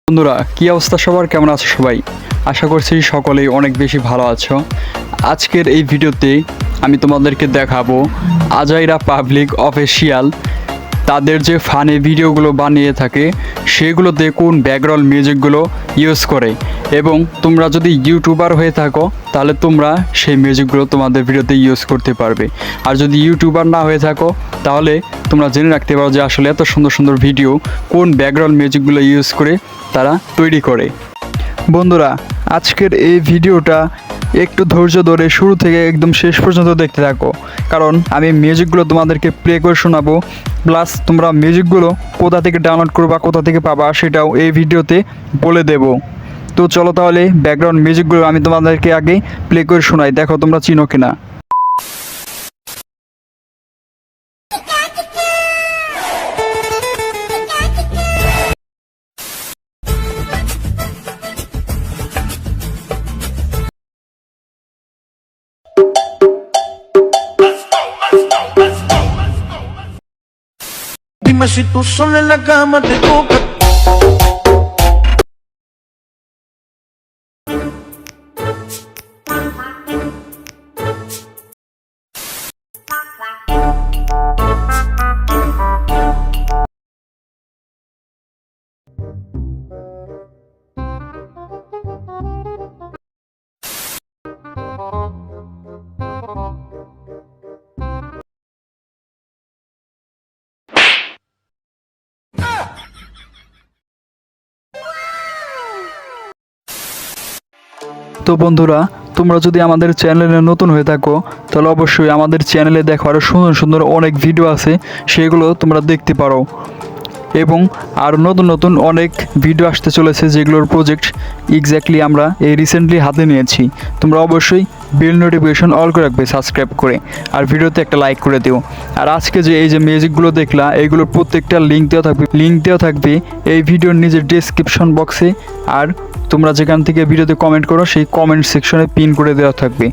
বন্ধুরা, কি অবস্থা সবার? কেমন আছো সবাই? আশা করছি সকলেই অনেক বেশি ভালো আছো। আজকের এই ভিডিওতে আমি তোমাদেরকে দেখাবো আজাইরা পাবলিক অফিসিয়াল তাদের যে ফানি ভিডিওগুলো বানিয়ে থাকে সেগুলোতে কোন ব্যাকগ্রাউন্ড মিউজিকগুলো ইউজ করে, এবং তোমরা যদি ইউটিউবার হয়ে থাকো তাহলে তোমরা সেই মিউজিকগুলো তোমাদের ভিডিওতে ইউজ করতে পারবে। আর যদি ইউটিউবার না হয়ে থাকো তাহলে তোমরা জেনে রাখতে পারো যে আসলে এত সুন্দর সুন্দর ভিডিও কোন ব্যাকগ্রাউন্ড মিউজিকগুলো ইউজ করে তারা তৈরি করে। বন্ধুরা, আজকের এই ভিডিওটা একটু ধৈর্য ধরে শুরু থেকে একদম শেষ পর্যন্ত দেখতে থাকো, কারণ আমি মিউজিকগুলো তোমাদেরকে প্লে করে শোনাবো, প্লাস তোমরা মিউজিকগুলো কোথা থেকে ডাউনলোড করবা, কোথা থেকে পাবা সেটাও এই ভিডিওতে বলে দেব। তো চলো তাহলে ব্যাকগ্রাউন্ড মিউজিকগুলো আমি তোমাদেরকে আগে প্লে করে শোনাই, দেখো তোমরা চিনো কিনা। Dime si tú sola en la cama te toca. তো বন্ধুরা, তোমরা যদি আমাদের চ্যানেলে নতুন হয়ে থাকো তাহলে অবশ্যই আমাদের চ্যানেলে দেখো আরও সুন্দর সুন্দর অনেক ভিডিও আছে, সেগুলো তোমরা দেখতে পারো। এবং আর নতুন নতুন অনেক ভিডিও আসতে চলেছে যেগুলোর প্রজেক্ট এক্স্যাক্টলি আমরা এই রিসেন্টলি হাতে নিয়েছি। তোমরা অবশ্যই বেল নোটিফিকেশন অল করে রাখবে সাবস্ক্রাইব করে, আর ভিডিওতে একটা লাইক করে দিও। আর আজকে যে এই যে মিউজিকগুলো দেখলা এইগুলোর প্রত্যেকটা লিঙ্ক দেওয়া থাকবে এই ভিডিওর নিজের ডেসক্রিপশন বক্সে, আর তোমরা যেখান থেকে ভিডিওতে কমেন্ট করো সেই কমেন্ট সেকশনে পিন করে দেওয়া থাকবে।